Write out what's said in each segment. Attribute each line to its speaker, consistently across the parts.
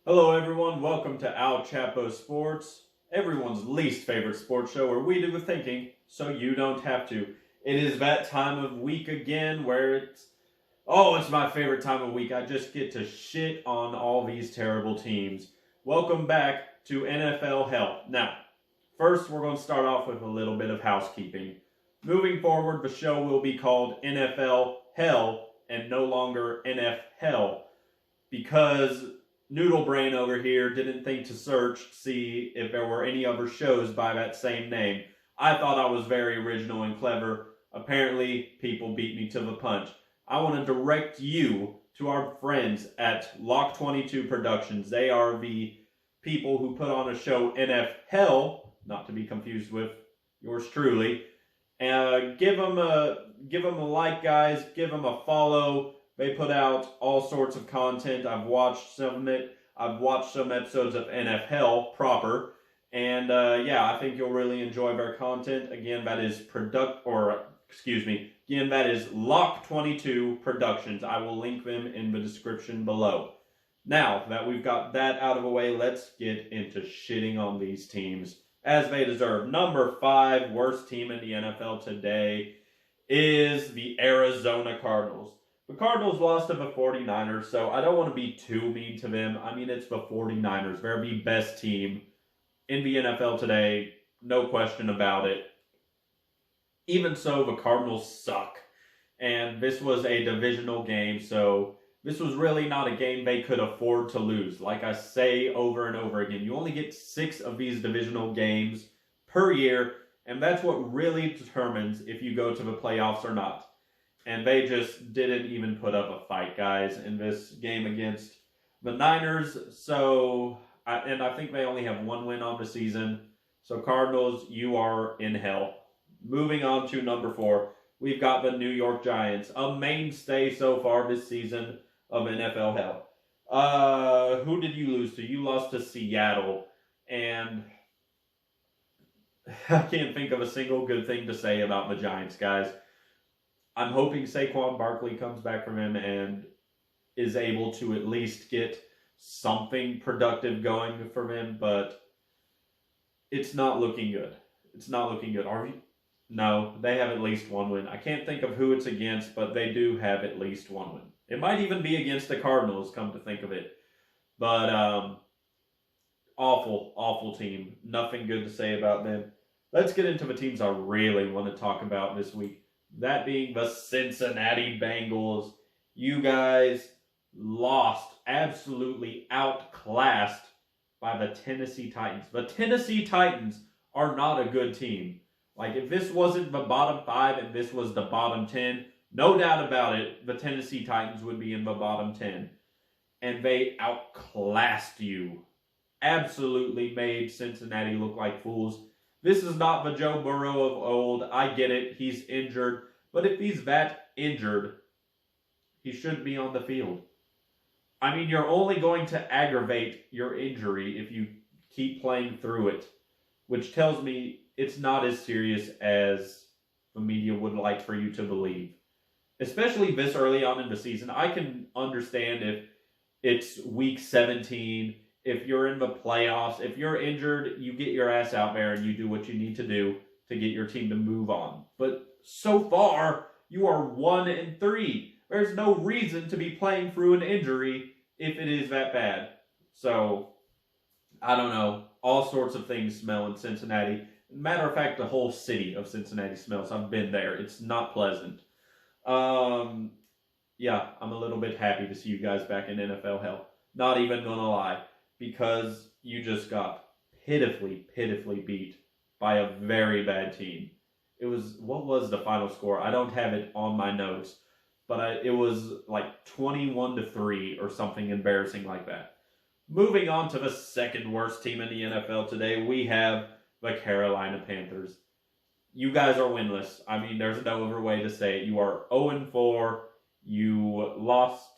Speaker 1: Hello, everyone. Welcome to Al Chapo Sports, everyone's least favorite sports show where we do the thinking so you don't have to. It is that time of week again where it's my favorite time of week. I just get to shit on all these terrible teams. Welcome back to NFL Hell. Now, first, we're going to start off with a little bit of housekeeping. Moving forward, the show will be called NFL Hell and no longer NF Hell because Noodle Brain over here didn't think to search to see if there were any other shows by that same name. I thought I was very original and clever. Apparently, people beat me to the punch. I want to direct you to our friends at Lock 22 Productions. They are the people who put on a show NF Hell, not to be confused with yours truly. Give them a like, guys. Give them a follow. They put out all sorts of content. I've watched some of it. I've watched some episodes of NFL proper, and I think you'll really enjoy their content. Again, that is Again, that is Lock 22 Productions. I will link them in the description below. Now that we've got that out of the way, let's get into shitting on these teams as they deserve. Number 5 worst team in the NFL today is the Arizona Cardinals. The Cardinals lost to the 49ers, so I don't want to be too mean to them. I mean, it's the 49ers. They're the best team in the NFL today, no question about it. Even so, the Cardinals suck. And this was a divisional game, so this was really not a game they could afford to lose. Like I say over and over again, you only get 6 of these divisional games per year, and that's what really determines if you go to the playoffs or not. And they just didn't even put up a fight, guys, in this game against the Niners. I think they only have one win on the season. So, Cardinals, you are in hell. Moving on to number 4, we've got the New York Giants, a mainstay so far this season of NFL hell. Who did you lose to? You lost to Seattle, and I can't think of a single good thing to say about the Giants, guys. I'm hoping Saquon Barkley comes back from him and is able to at least get something productive going for him, but it's not looking good. It's not looking good. Are you? No, they have at least one win. I can't think of who it's against, but they do have at least one win. It might even be against the Cardinals, come to think of it. But awful, awful team. Nothing good to say about them. Let's get into the teams I really want to talk about this week. That being the Cincinnati Bengals. You guys lost, absolutely outclassed by the Tennessee Titans. The Tennessee Titans are not a good team. Like, if this wasn't the bottom 5 and this was the bottom 10, no doubt about it, the Tennessee Titans would be in the bottom 10. And they outclassed you. Absolutely made Cincinnati look like fools. This is not the Joe Burrow of old. I get it. He's injured. But if he's that injured, he shouldn't be on the field. I mean, you're only going to aggravate your injury if you keep playing through it, which tells me it's not as serious as the media would like for you to believe. Especially this early on in the season. I can understand if it's week 17, if you're in the playoffs, if you're injured, you get your ass out there and you do what you need to do to get your team to move on. But so far, you are 1-3. There's no reason to be playing through an injury if it is that bad. So, I don't know. All sorts of things smell in Cincinnati. Matter of fact, the whole city of Cincinnati smells. I've been there. It's not pleasant. Um, I'm a little bit happy to see you guys back in NFL hell. Not even gonna lie, because you just got pitifully, pitifully beat by a very bad team. What was the final score? I don't have it on my notes, but it was like 21-3 or something embarrassing like that. Moving on to the second worst team in the NFL today, we have the Carolina Panthers. You guys are winless. I mean, there's no other way to say it. You are 0-4. You lost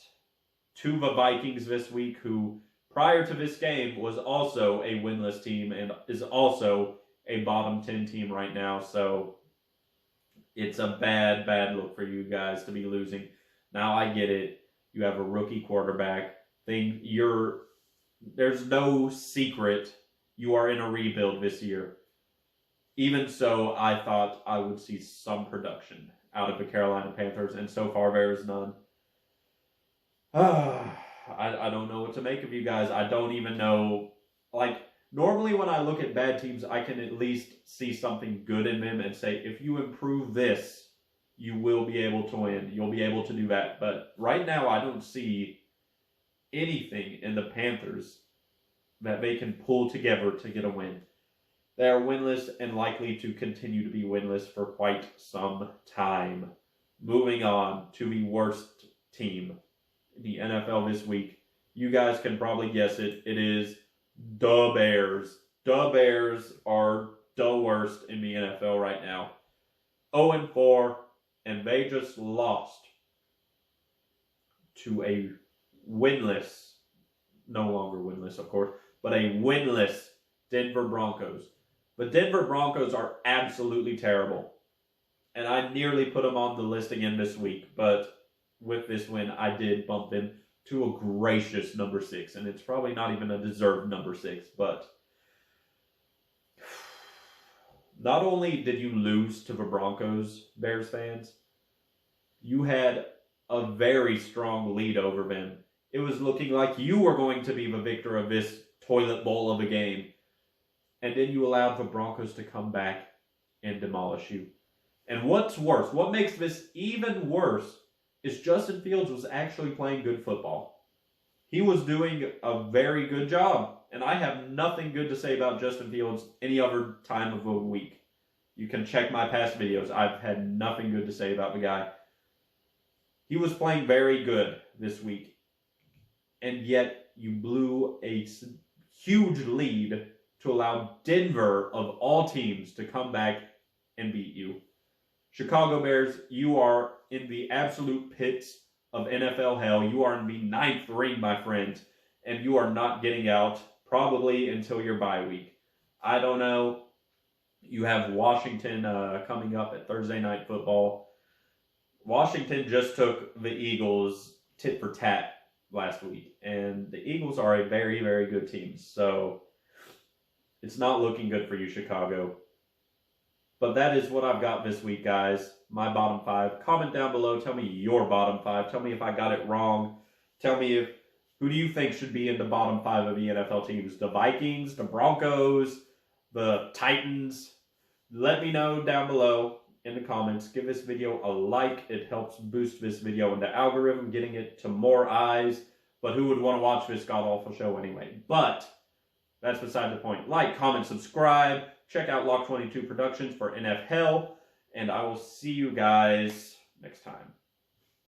Speaker 1: to the Vikings this week, who prior to this game was also a winless team and is also a bottom 10 team right now. So it's a bad, bad look for you guys to be losing. Now I get it. You have a rookie quarterback. there's no secret you are in a rebuild this year. Even so, I thought I would see some production out of the Carolina Panthers, and so far there is none. I don't know what to make of you guys. I don't even know. Like, normally when I look at bad teams, I can at least see something good in them and say, if you improve this, you will be able to win. You'll be able to do that. But right now, I don't see anything in the Panthers that they can pull together to get a win. They are winless and likely to continue to be winless for quite some time. Moving on to the worst team in the NFL this week. You guys can probably guess it. It is the Bears. The Bears are the worst in the NFL right now. 0-4, and they just lost to a winless, no longer winless, of course, but a winless Denver Broncos. The Denver Broncos are absolutely terrible. And I nearly put them on the list again this week, but with this win, I did bump them to a gracious number 6. And it's probably not even a deserved number 6, but not only did you lose to the Broncos, Bears fans, you had a very strong lead over them. It was looking like you were going to be the victor of this toilet bowl of a game. And then you allowed the Broncos to come back and demolish you. And what's worse, what makes this even worse, is Justin Fields was actually playing good football. He was doing a very good job. And I have nothing good to say about Justin Fields any other time of the week. You can check my past videos. I've had nothing good to say about the guy. He was playing very good this week. And yet you blew a huge lead to allow Denver, of all teams, to come back and beat you. Chicago Bears, you are in the absolute pits of NFL hell. You are in the 9th ring, my friends, and you are not getting out probably until your bye week. I don't know. You have Washington coming up at Thursday Night Football. Washington just took the Eagles tit for tat last week, and the Eagles are a very, very good team. So it's not looking good for you, Chicago. But that is what I've got this week, guys. My bottom 5. Comment down below. Tell me your bottom 5. Tell me if I got it wrong. Tell me who do you think should be in the bottom 5 of the NFL teams? The Vikings, the Broncos, the Titans? Let me know down below in the comments. Give this video a like. It helps boost this video in the algorithm, getting it to more eyes. But who would want to watch this god-awful show anyway? But that's beside the point. Like, comment, subscribe. Check out Lock 22 Productions for NFL. And I will see you guys next time.